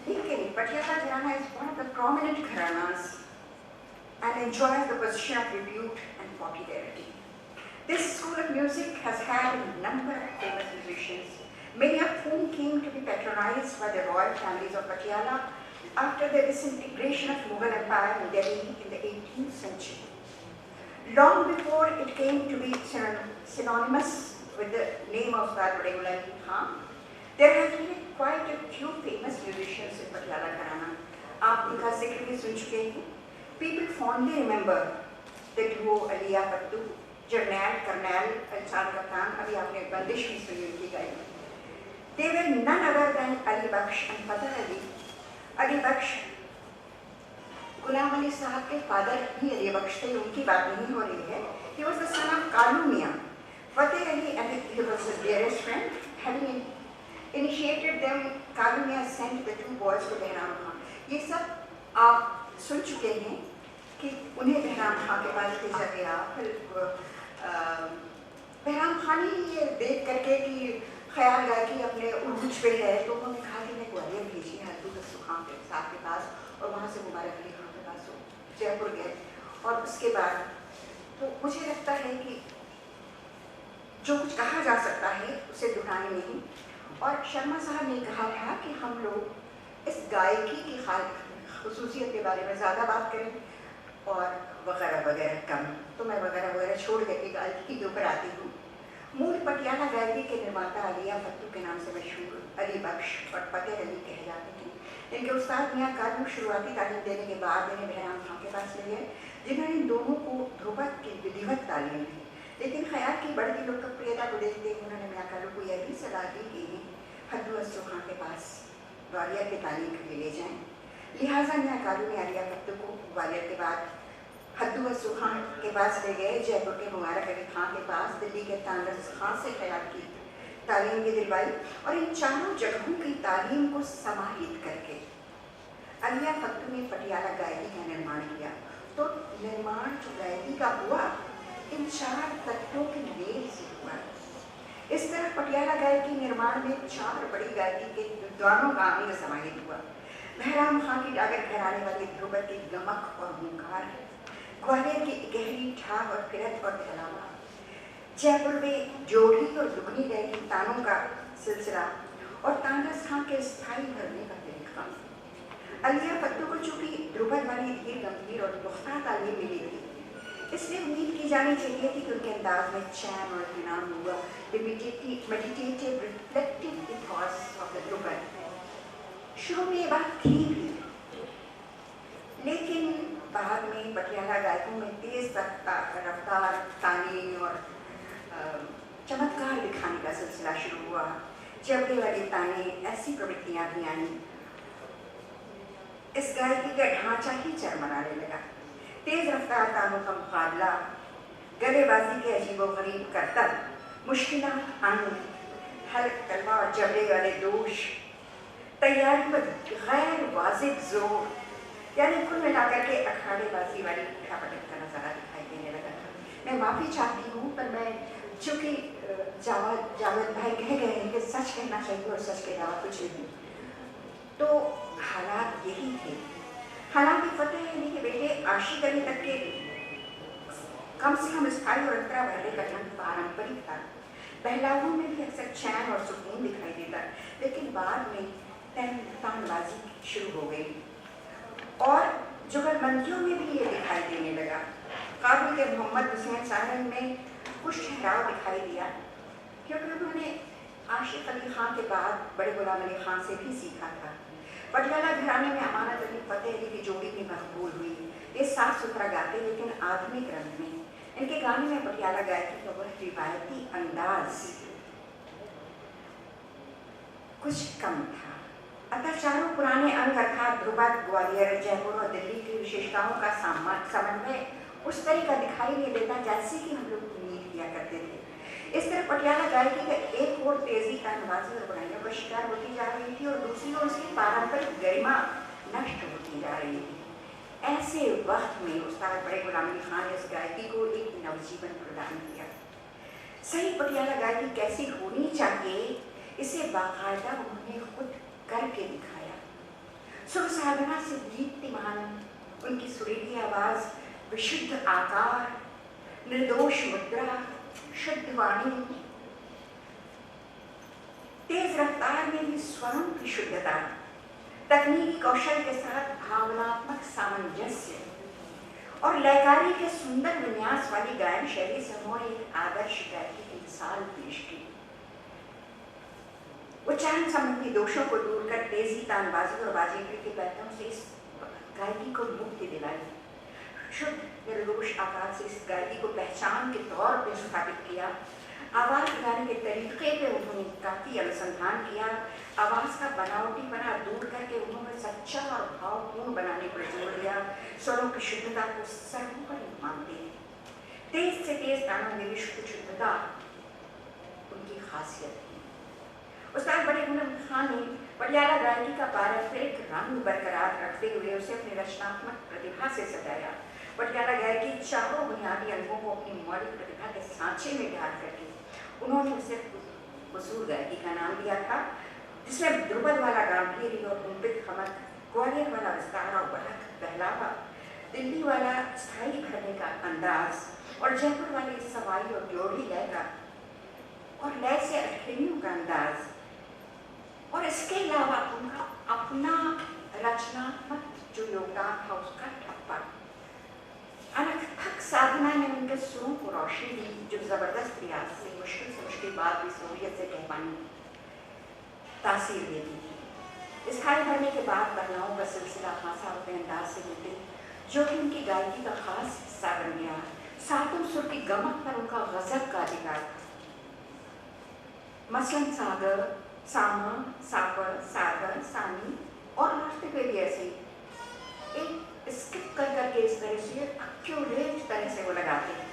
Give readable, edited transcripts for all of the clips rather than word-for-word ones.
लेकिन पटियाला घराना is one of the prominent gharanas and enjoys the position of repute and popularity. This school of music has had a number of famous musicians, many of whom came to be patronized by the royal families of Patiala after the disintegration of Mughal Empire in Delhi in the 18th century. Long before it came to be synonymous with the name of Sardar Ghulam Khan, there have been quite a few famous musicians in Patiala Gharana. आप इनका जिक्र भी सुन चुके हैं. People fondly remember the duo Aliya Pattu, Jarnail, Karnail, Alchad Khan. अभी आपने बंदिश भी सुनी उनकी गाई. They were none other than Ali Baksh and Fateh Ali. Ali Baksh Ghulam Ali साहब के फादर ही अली बख्श थे, उनकी बात नहीं हो रही है. He was the son of Kalu मियाँ. Fateh Ali and he was his dearest friend. Having initiated them, Kalu मियाँ sent the two boys to Bahram खां. ये सब आप सुन चुके हैं कि उन्हें बहराम खां के पास भेजा गया. फिर बहराम खान ही ये देख करके कि ख्याल रहा कि अपने उरूज पे है, तो उन्होंने कहा कि मैं ग्वालियर भेजी हद्दू खां के साहब के पास, और वहाँ से मुबारक अली खां के पास जयपुर गए. और उसके बाद तो मुझे लगता है कि जो कुछ कहा जा सकता है उसे दोहराने नहीं. और शर्मा साहब ने कहा था कि हम लोग इस गायकी की खुसूसियत के बारे में ज़्यादा बात करें और वगैरह वगैरह कम. तो मैं वगैरह वगैरह छोड़ करके गायकी के ऊपर आती हूँ. मूल पटियाला गायकी के निर्माता अलिया पत्तू के नाम से मशहूर अली बख्श और फतेह अली कहे जाते हैं. इनके उस्ताद मियाँ कालू शुरुआती तालीम देने के बाद इन्हें बहराम खां के पास ले गए, जिन्होंने इन दोनों को ध्रुपद की विधिवत तालीम दी. लेकिन ख्याल की बढ़ती लोकप्रियता को देखते हुए उन्होंने मियाँ कालू को यह भी सलाह दी कि इन्हें हद्दू अस्सो खां के पास ग्वालियर की तालीम के लिए ले जाएँ. लिहाजा मियाँ कालू ने अलिया पत्तू को ग्वालियर के बाद हद्दू अस्सो खां के पास ले गए, जयपुर के मुबारक अली खां के पास, दिल्ली के तानरस खां से ख्याल की तालीम भी दिलवाई. और इन चारों जगहों की तालीम को समाहित करके अलिया पत्तू ने पटियाला गायकी का निर्माण किया. तो निर्माण जो गायकी का हुआ इन चार तत्वों के मेल से हुआ. इस तरह पटियाला गायकी निर्माण में चार बड़ी गायकी के विद्वानों का अंग समाहित हुआ. बहराम खां की डागर घराने वाली ध्रुपद की गमक और हुंकार, ग्वालियर की गहरी ठाक और किरत और फैलावा, जयपुर में जोड़ी और दुगनी लय की तानों का सिलसिला और तानरस खां के स्थायी भरने का तरीका. अलिया पत्तू को चूंकि ध्रुपद वाली धीर गंभीर और पुख्ता तालीम मिली थी, इसलिए उम्मीद की जानी चाहिए थी कि उनके अंदाज में चैन और इत्मीनान होगा. meditative reflective ethos of the Dhrupad. शुरू में ये बात थी भी, लेकिन बाद में पटियाला गायकों में तेज रफ्तार तालीम और चमत्कार दिखाने का सिलसिला शुरू हुआ. जबड़े वाली ताने ऐसी प्रवृत्तियाँ भी आईं. इस गायकी का ढांचा ही चरमराने लगा. तेज रफ्तार तानों का मुकाबला, गलेबाजी के अजीबोगरीब करतब, मुश्किलात अंग, हल्क तलवा और जबड़े वाले दोष, तैयारी पर गैर वाजिब जोर, यानी कुल मिलाकर के अखाड़ेबाजी वाली उठापटक का नज़ारा दिखाई देने लगा था. मैं माफ़ी चाहती हूँ, पर मैं चूँकि जावेद भाई कह गए हैं कि सच कहना चाहिए और सच के अलावा कुछ नहीं, तो हालात यही थे. हालांकि फतेह अली के बेटे आशिक अली तक के कम से कम स्थायी और अंतरा भरने का ढंग पारंपरिक था. पहलावों में भी अक्सर चैन और सुकून दिखाई देता, लेकिन बाद में तानबाजी शुरू हो गई और जुगलबंदियों में भी ये दिखाई देने लगा. काबुल के मोहम्मद हुसैन साहब में कुछ ठहराव दिखाई दिया, क्योंकि उन्होंने आशिक अली खां के बाद बड़े गुलाम अली खां से भी सीखा था. पटियाला घराने में अमानत अली फतेह अली की जोड़ी भी मकबूल हुई. ये साफ सुथरा गाते, लेकिन आधुनिक रंग में. इनके गाने में पटियाला गायकी का वह रिवायती अंदाज कुछ कम था. अतः चारों पुराने अंग अर्थात ध्रुपद, ग्वालियर, जयपुर और दिल्ली की विशेषताओं का समन्वय उस तरह का दिखाई नहीं देता जैसे कि हम लोग उम्मीद किया करते थे. इस तरह पटियाला गायकी का एक और तेजी तानबाजी और बुराइयों का शिकार होती जा रही थी और दूसरी ओर उसकी पारंपरिक गरिमा नष्ट होती जा रही थी. ऐसे वक्त में उस्ताद बड़े गुलाम अली खां ने इस गायकी को एक नवजीवन प्रदान किया. सही पटियाला गायकी कैसी होनी चाहिए, इसे बाकायदा उन्होंने खुद करके दिखाया. सुर साधना से दीप्तिमान उनकी सुरीली आवाज, विशुद्ध आकार, निर्दोष मुद्रा, शुद्ध वाणी, तेज रफ्तार में भी स्वरों की शुद्धता, तकनीकी कौशल के साथ भावनात्मक सामंजस्य और लयकारी के सुंदर विन्यास वाली गायन शैली से उन्होंने एक आदर्श गायकी की मिसाल पेश की। उच्चारण संबंधी दोषों को दूर कर तेजी, तानबाजी और बाजीगरी के पैटर्न से इस गायकी को मुक्ति दिलाई। शुद्ध निर्दोष आकार से इस गायकी को पहचान के तौर पर स्थापित किया। आवाज गाने के तरीके पे उन्होंने काफी अनुसंधान किया। आवाज का बनावटीपना दूर करके उन्होंने सच्चा और भावपूर्ण बनाने पर जोर दिया। स्वरों की शुद्धता को सर्वोपरि मानते हैं। तेज से तेज तानों में विशुद्ध शुद्धता उनकी खासियत थी। उस्ताद बड़े गुलाम खान ने पटियाला गायकी का पारंपरिक रंग बरकरार रखते हुए उसे अपनी रचनात्मक प्रतिभा से सजाया। पटियाला गायकी चारों बुनियादी अंगों को अपनी मौलिक प्रतिभा के सांचे में ढाल करके उन्होंने उसे हुजूर गायकी का नाम दिया था, जिसमें ध्रुपद वाला गांभीर्य और मुंबित खमक, ग्वालियर वाला विस्तार और बढ़त पहलावा, दिल्ली वाला स्थायी भरने का अंदाज और जयपुर वाली सवाई और जोड़ी लय का और लय से अठखेड़ियों का अंदाज, और इसके अलावा उनका अपना रचनात्मक जो योगदान था उसका ठप्पा, अनथक साधना ने उनके सुरों को रोशनी दी, जो जबरदस्त रियाज से मुश्किल बात भी सहूलियत से कह पानी तासीर देती थी। स्थायी भरने के बाद पहलाओं का सिलसिला खासा अपने अंदाज से मिलते, जो कि उनकी गायकी का खास हिस्सा बन गया। सातों सुर की गमक पर उनका गजब का अधिकार था। मसलन सागर, सामा, सापर, सागर, सानी और रास्ते पे भी ऐसे एक स्किप कर करके इस तरह से एक्यूरेट तरह से वो लगाते हैं।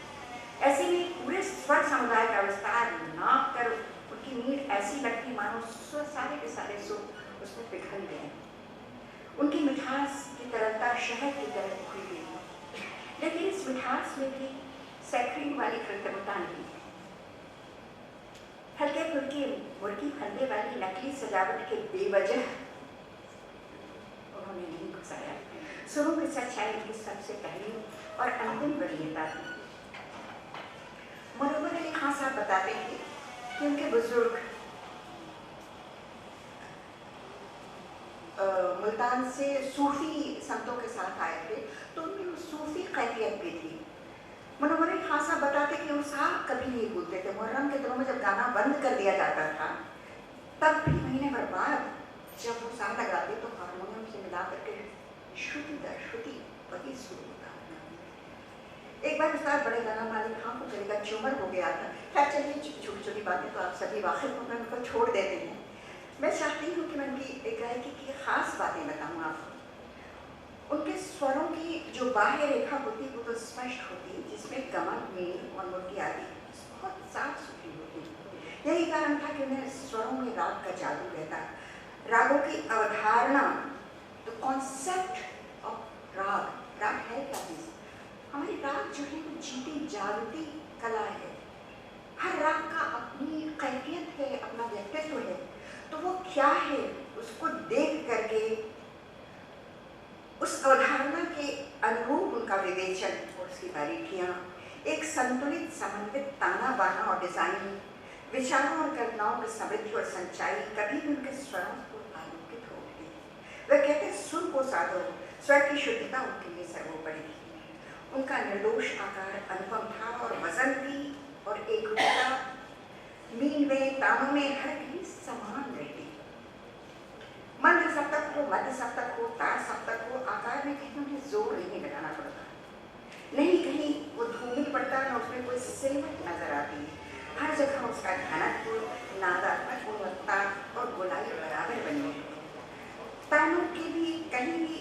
ऐसे में पूरे स्वर समुदाय का विस्तार नाप कर उनकी मीट ऐसी लगती मानो सारे के सारे सुर उसमें पिघल गए। उनकी मिठास की तरलता शहद की तरह उखड़ी गई, लेकिन इस मिठास में भी सैकड़ों वाली कृत्रिमता नहीं। हल्के फुल्के मुर्गी फंदे वाली नकली सजावट के बेवजह उन्होंने नहीं घुसाया। सुरों की सच्चाई की सबसे पहली और अंतिम वरीयता थी। मुनव्वर अली खान साहब बताते थे कि उनके बुजुर्ग मुल्तान से सूफी संतों के साथ आए थे, तो उनमें सूफी कैफियत भी थी। मुनव्वर अली खान साहब बताते कि वो साहब कभी नहीं भूलते थे। मुहर्रम के दिनों में जब गाना बंद कर दिया जाता था, तब भी महीने भर बाद जब वो साह लगाते तो हारमोनियम से मिला करके श्रुति दर श्रुति वही सुर होता है। एक बार उस्ताद बड़े गुलाम अली खान को गले का ट्यूमर हो गया था। खैर चलिए, छोटी छोटी बातें तो आप सभी वाकिफ होकर उनको छोड़ देते हैं। मैं चाहती हूँ कि मैं उनकी गायकी की खास बातें बताऊँ आपको। उनके स्वरों की जो बाह्य रेखा होती वो तो स्पष्ट होती, जिसमें गमन, मेल और मुर्गी आदि बहुत साफ सुथरी होती। यही कारण था कि उन्हें स्वरों में राग का जादू रहता। रागों की अवधारणा, द कॉन्सेप्ट ऑफ राग, राग है क्या चीज़? हमारी राग जो है वो जीती जागती कला है। हर राग का अपनी कैफियत है, अपना व्यक्तित्व है। तो वो क्या है उसको देख करके उस अवधारणा के अनुरूप उनका विवेचन और उसकी बारीकियाँ, एक संतुलित समन्वित ताना बाना और डिजाइन, विचारों और कल्पनाओं की समृद्धि और संचाई कभी भी उनके स्वरों को आलोकित हो गई। वह कहते सुर को साधो, स्वर की शुद्धता उनके लिए सर्वोपरि थी। उनका निर्दोष आकार अनुपम था और वजन भी और एकरूपता मीन में, तानों में हर कहीं समान रहती। मंद सप्तक हो, मध्य सप्तक हो, तार सप्तक हो, आकार में कहीं उन्हें जोर नहीं लगाना पड़ता, नहीं कहीं वो धूमिल पड़ता, न उसमें कोई सिलवट नजर आती है। हर जगह उसका घनत्व, नादात्मक गुणवत्ता और गोलाई बराबर बनी है। तानों की भी कहीं भी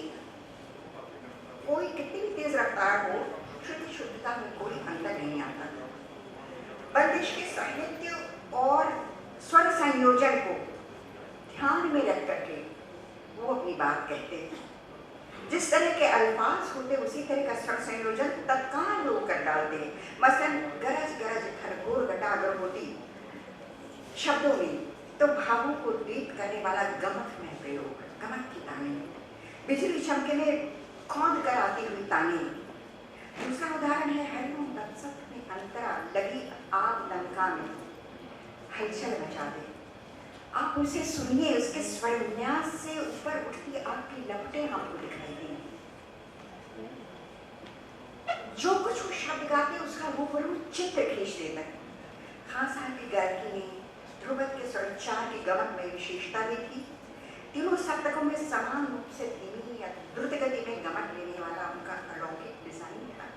कोई कितनी भी तेज रफ्तार हो, शुद्ध शुद्धता में कोई अंतर नहीं आता। बंदिश के साहित्य और स्वर संयोजन को ध्यान में रख करके वो अपनी बात कहते हैं। जिस तरह के अल्फाज होते उसी तरह का स्वर संयोजन तत्काल लोग कर डालते हैं। मसलन गरज गरज खरगोर घटा अगर होती शब्दों में, तो भावों को दीप करने वाला गमक में प्रयोग, गमक की ताने, बिजली चमकने कौंध कर आती हुई ताने। दूसरा उदाहरण है हरिओम तत्सत में अंतरा लगी आग लंका में हलचल मचा दे। आप उसे सुनिए, उसके स्वरन्यास से ऊपर उठती आग की लपटें आपको दिखाई देंगी। जो कुछ वो शब्द गाते उसका रूबरू चित्र खींच देता है। खान साहब की गायकी ने ध्रुवद के स्वरोच्चार की गमन में विशेषता भी थी। तीनों सप्तकों में समान रूप से धीमी या द्रुत गति में गमन लेने वाला उनका अलौकिक डिजाइन था।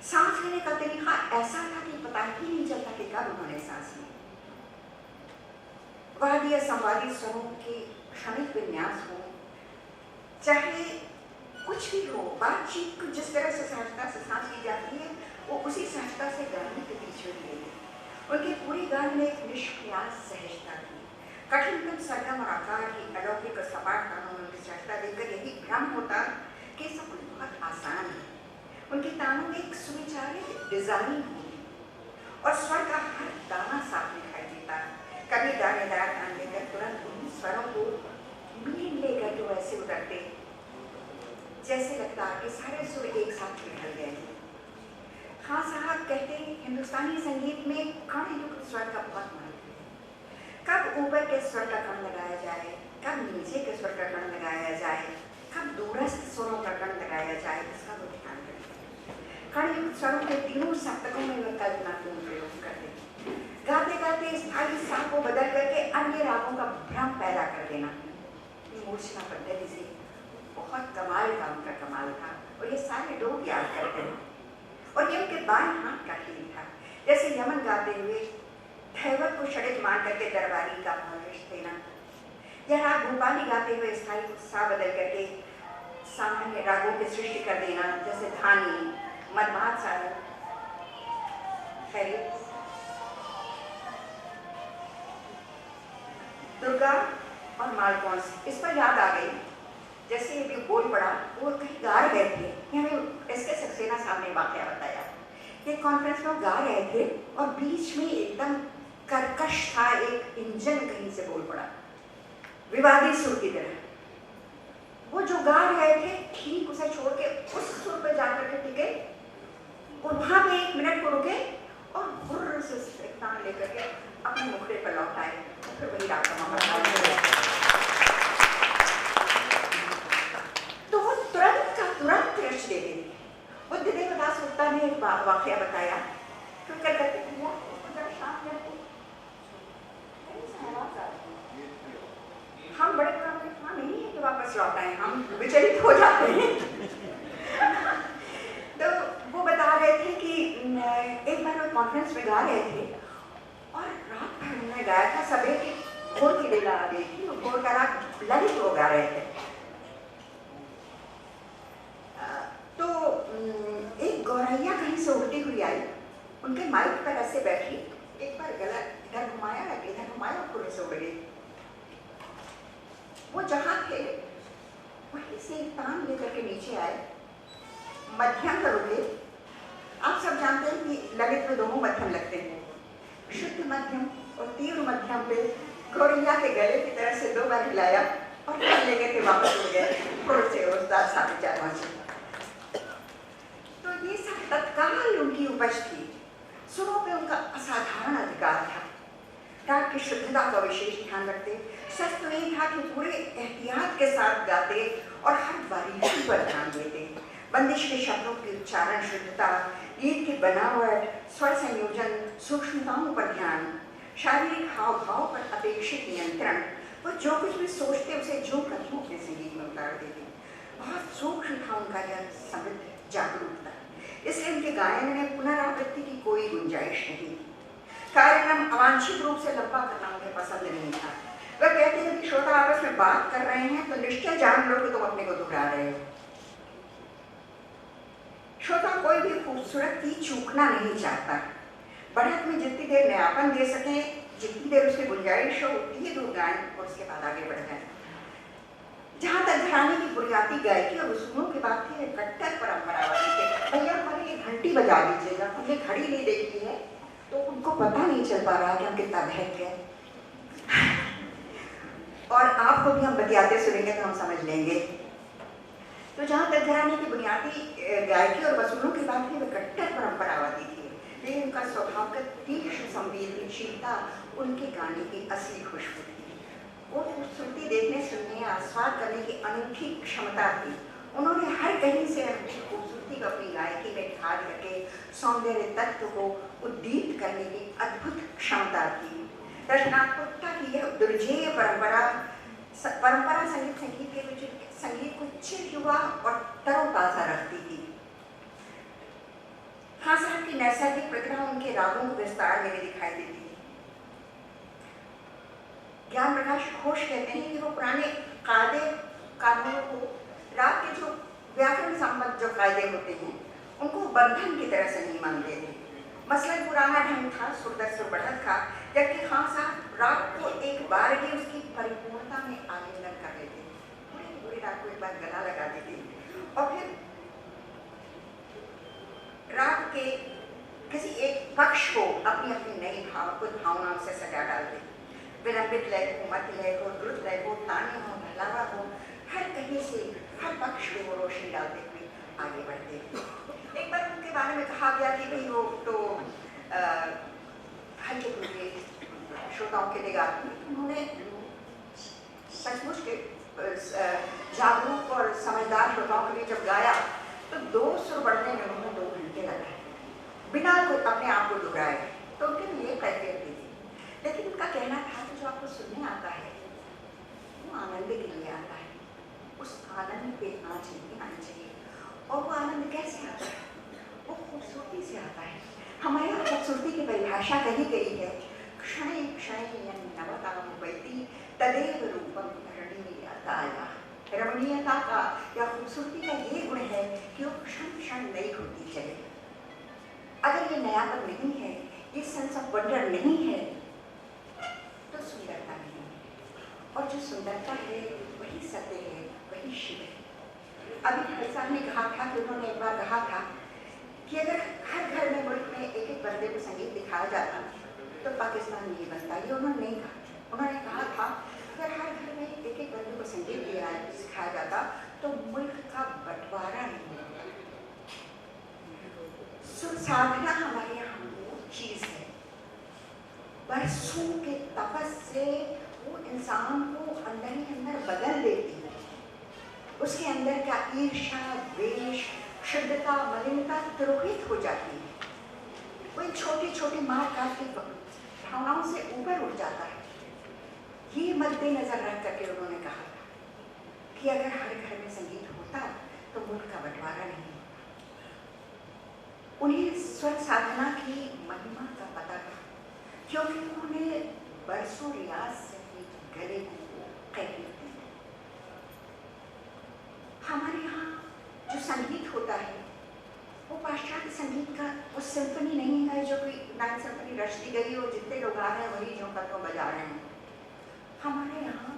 सांस लेने का तरीका ऐसा था कि पता ही नहीं चलता कि कब उन्होंने सांस ली। वाद्य संवादी स्वरों के क्षणिक विन्यास हो, चाहे कुछ भी हो, बातचीत को जिस तरह से सहजता से सांस ली जाती है वो उसी सहजता से गाने के बीच में ले। उनके पूरे गान में एक निष्प्रयास सहजता थी। कठिनतम सरगम और आकार की अलौकिक और सपाट तानों में सहजता देखकर यही भ्रम होता कि सब कुछ बहुत आसान है। उनके तानों में एक सुविचारित डिजाइन होगी और स्वर का हर दाना साफ दिखाई देता। कभी दानेदार तान लेकर तुरंत उन स्वरों को मील लेकर जो ऐसे उतरते जैसे लगता कि सारे सुर एक साथ निकल गए। खान साहब कहते हिंदुस्तानी संगीत में कण युक्त स्वर का बहुत महत्व है। कब ऊपर के स्वर का कण लगाया जाए, कब नीचे के स्वर का कण लगाया जाए, कब दूरस्थ स्वरों का कण लगाया जाए, इसका वो ध्यान रखें। कण युक्त स्वरों के तीनों सप्तकों में वह कल्पनापूर्ण प्रयोग करते। गाते गाते स्थायी सा को बदल करके अन्य रागों का भ्रम पैदा कर देना मूर्छना पद्धति से बहुत कमाल का उनका कमाल था और ये सारे लोग याद करते हैं। और ये उनके बाएं हाथ का खेल था। जैसे यमन गाते हुए धैवत को षड्ज मान करके दरबारी का पॉलिश देना, या राग भोपाली गाते हुए स्थायी सा बदल करके सामान्य रागों की सृष्टि कर देना, जैसे धानी, मदमात सारंग, दुर्गा और मालकौंस। इस पर याद आ गई, जैसे ये भी बोल पड़ा, वो कहीं गा रहे थे, हमें एस के सक्सेना साहब ने वाकया बताया। ये कॉन्फ्रेंस में गा रहे थे और बीच में एकदम कर्कश था एक इंजन कहीं से बोल पड़ा, विवादी सुर की तरह। वो जो गा रहे थे ठीक उसे छोड़ के उस सुर पर जाकर के टिके और वहां पे 1 मिनट को रुके और गुर्र से तान लेकर के अपने मुखड़े पर लौट आए। फिर वही राग का मामला तुरंत रच देते थे। बुद्धदेव दास गुप्ता ने एक वाकया बताया तो क्या करते थे, हम बड़े काम नहीं है कि वापस लौट आए, हम विचलित हो जाते हैं। तो वो बता रहे थे कि एक बार वो कॉन्फ्रेंस में गा रहे थे और रात भर उन्होंने गाया था, सवेरे की भोर की बेला आ गई थी, भोर का रात ललित वो गा रहे थे। तो एक गौरैया कहीं से उड़ती हुई आई, उनके माइक पर ऐसे बैठी, एक बार गला इधर घुमाया और पूरे से उड़ गई। वो जहाँ थे वहीं से तान लेकर के नीचे आए, मध्यम पर उड़े। आप सब जानते हैं कि ललित में दोनों मध्यम लगते हैं, शुद्ध मध्यम और तीव्र मध्यम पे गौरैया के गले की तरह से 2 बार हिलाया और फिर लेकर के वापस उड़ गए। थोड़े से उस्ताद साहब विचार पहुंचे। तो ये सब तत्काल उनकी उपज थी। सुरों पे उनका असाधारण अधिकार था। राग की शुद्धता का विशेष ध्यान रखते। सच तो यही था कि पूरे एहतियात के साथ गाते और हर बारीकी पर ध्यान देते। बंदिश के शब्दों की उच्चारण शुद्धता, गीत की बनावट, स्वर संयोजन, सूक्ष्मताओं पर ध्यान, शारीरिक हाव भाव पर अपेक्षित नियंत्रण। वो जो कुछ भी सोचते उसे जो कथों अपने संगीत में उतार देते। बहुत सूक्ष्म था उनका यह समृद्ध जागरूकता, इसलिए उनके गायन में पुनरावृत्ति की कोई गुंजाइश नहीं थी। कार्यक्रम अवांछित रूप से लंबा करना उन्हें पसंद नहीं था। वह कहते हैं कि श्रोता आपस में बात कर रहे हैं तो निश्चय जान लो कि तुम अपने को दोहरा रहे हो। श्रोता कोई भी खूबसूरत चीज चूकना नहीं चाहता। बढ़त में जितनी देर नयापन दे सके, जितनी देर उसकी गुंजाइश हो, उतनी दूर गाएं और उसके बाद आगे बढ़ जाए। जहाँ तक घराने की बुनियादी गायकी और उसूलों की बात थी, कट्टर परंपरावादी थे। भैया हमारी ये घंटी बजा दीजिएगा, हमने घड़ी नहीं देखी है, तो उनको पता नहीं चल पा रहा कि हम कितना बहक गए। और आपको भी हम बतियाते सुनेंगे तो हम समझ लेंगे। तो जहाँ तक घराने की बुनियादी गायकी और वसूलों की बात की, वे कट्टर परंपरावादी थे, लेकिन उनका स्वभावगत तीक्ष्ण संवेदनशीलता उनके गाने की असली खुशबू थी। वो खूबसूरती देखने, सुनने, आस्वाद करने की अनूठी क्षमता थी। उन्होंने हर कहीं से अपनी खूबसूरती को अपनी गायकी में ढाल करके सौंदर्य तत्व को उद्दीप्त करने की अद्भुत क्षमता थी। रचनात्मकता की यह दुर्जेय परंपरा संगीत के विच संगीत को चिर युवा और तरोताजा रखती थी। खान साहब की नैसर्गिक प्रतिभा उनके रागों को विस्तार में दिखाई देती है। ज्ञान प्रकाश घोष कहते हैं कि वो पुराने कानूनों को, राग के जो व्याकरण संबंध जो कायदे होते हैं, उनको बंधन की तरह से नहीं मानते थे। मसलन पुराना ढंग था सुर दर सुर बढ़त का, जबकि खान साहब राग को एक बार ही उसकी परिपूर्णता में आलिंगन कर लेते थे, पूरे राग को एक बार गला लगा देते और फिर राग के किसी एक पक्ष को अपनी अपनी नई भावनाओं से सजा डालते। विलंबित लय को, मध्य लय को, द्रुत लय को, ताने हो, बहलावा हो, हर कहीं से हर पक्ष को वो रोशनी डालते हुए आगे बढ़ते। एक बार उनके बारे में कहा गया कि भाई वो तो हल्के फुल्के श्रोताओं के लिए गाते हैं। उन्होंने सचमुच के जागरूक और समझदार श्रोताओं के लिए जब गाया तो 2 सुर बढ़ने में उन्होंने 2 घंटे लगाए बिना अपने आप को दोहराए। तो उनके लिए कैफियत थी, लेकिन उनका कहना था कि जो आपको सुनने आता है वो आनंद के लिए आता है, उस आनंद पे आँच नहीं आनी चाहिए। और वो आनंद कैसे आता है? वो खूबसूरती से आता है। हमारे यहाँ खूबसूरती की परिभाषा कही गई है, क्षणे क्षणे नवतामुपैति तदेव रूपम रमणीयताया। रमणीयता का या खूबसूरती का ये गुण है कि वो क्षण क्षण नई होती चले। अगर ये नयापन नहीं है, ये सेंस ऑफ वंडर नहीं है, तो सुंदरता नहीं है। और जो सुंदरता है वही सत्य है, वही शिव है। अभी भाई साहब ने कहा था कि उन्होंने एक बार कहा था कि अगर हर घर में मुल्क में एक एक बंदे को संगीत दिखाया जाता तो पाकिस्तान नहीं बनता। ये उन्होंने नहीं कहा। उन्होंने कहा था अगर हर घर में एक एक बंदे को संगीत सिखाया जाता तो मुल्क का बंटवारा नहीं होता। सुर साधना हमारे यहाँ वो चीज है, बरसों के तपस से वो इंसान को अंदर ही अंदर बदल देती है। उसके अंदर का ईर्ष्या, द्वेष, शुद्धता, मलिनता तिरोहित हो जाती है। वो इन छोटी छोटी मार काट की भावनाओं से ऊपर उठ जाता है। ये मद्देनजर रख करके उन्होंने कहा था कि अगर हर घर में संगीत होता तो मुल्क का बंटवारा नहीं होता। उन्हें स्वर साधना की महिमा का पता था, क्योंकि उन्होंने बरसों रियाज से गले को कैफियत दी। हमारे यहाँ जो संगीत होता है वो पाश्चात्य संगीत का वो सिम्फनी नहीं है जो कोई 9 सिम्फनी रच दी गई और जितने लोग आ रहे हैं वही जो पत्तों बजा रहे हैं। हमारे यहाँ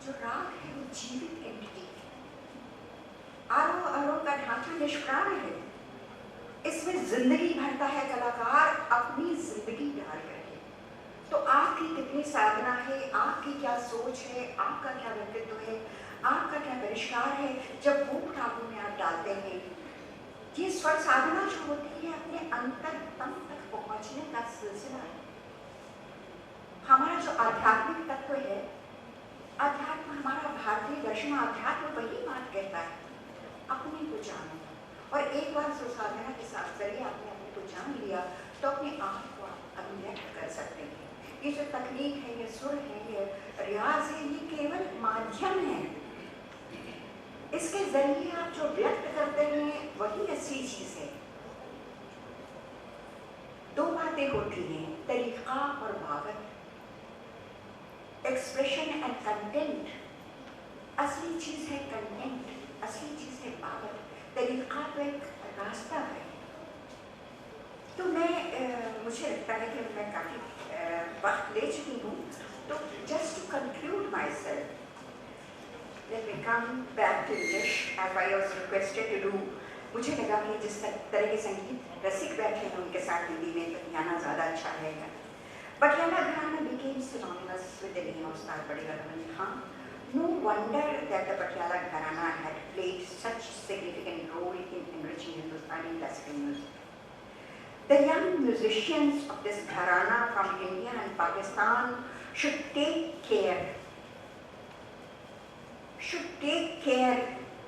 जो राग है वो जीवित एंटिटी है। आरोह अवरोह का ढांचा निष्प्राण है। इसमें जिंदगी भरता है कलाकार अपनी जिंदगी डाल करके। तो आपकी कितनी साधना है, आपकी क्या सोच है, आपका क्या व्यक्तित्व है, आपका क्या परिष्कार है, जब वो रागों में आप डालते हैं। ये स्वर साधना जो होती है अपने अंतरतम तक पहुंचने का सिलसिला है। हमारा जो आध्यात्मिक तत्व है, अध्यात्म हमारा भारतीय दर्शन अध्यात्म वही बात कहता है, अपने को जानो। और एक बार स्वर साधना के साथ जरिए आपने अपने को जान लिया तो अपने आप को आप अभिव्यक्त कर सकते हैं। ये जो तकनीक है, ये सुर है, ये रियाज है, ये केवल माध्यम है। इसके जरिए आप जो व्यक्त करते हैं वही असली चीज है। 2 बातें होती हैं, तरीका और भावत, एक्सप्रेशन एंड कंटेंट। असली चीज है कंटेंट, असली चीज है भावत। तरीका तो एक रास्ता है। तो मुझे लगता है कि मैं काफी वक्त ले चुकी हूँ, तो just to conclude myself, let me come back to English as I was requested to do। मुझे लगा कि जिस तरह के संगीत रसिक बैठे हैं उनके साथ हिंदी में बतियाना ज़्यादा अच्छा रहेगा। बटियाला घराना became synonymous with the name of उस्ताद बड़े रमन खां, No wonder that the Patiala Gharana had played such a significant role in enriching Hindustani classical music. The young musicians of this Gharana from India and Pakistan should take care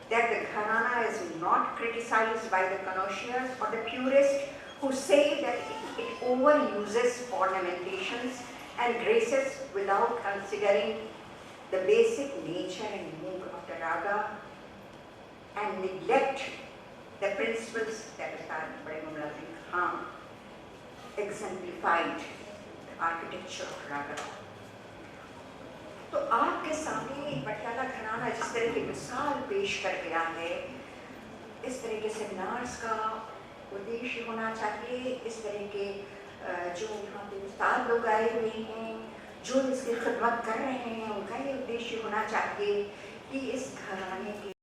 that the Gharana is not criticized by the connoisseurs or the purists who say that it overuses ornamentations and graces without considering the basic nature and mood of the raga and neglect the principles that Bade Khan exemplified the architecture of raga. तो आपके सामने पटियाला घराना जिस तरह की मिसाल पेश कर गया है, इस तरह के सेमिनार्स का उद्देश्य होना चाहिए, इस तरह के जो यहाँ पे उस्ताद लोग आए हुए हैं, जो इसकी खिदमत कर रहे हैं, उनका ये उद्देश्य होना चाहिए कि इस घराने के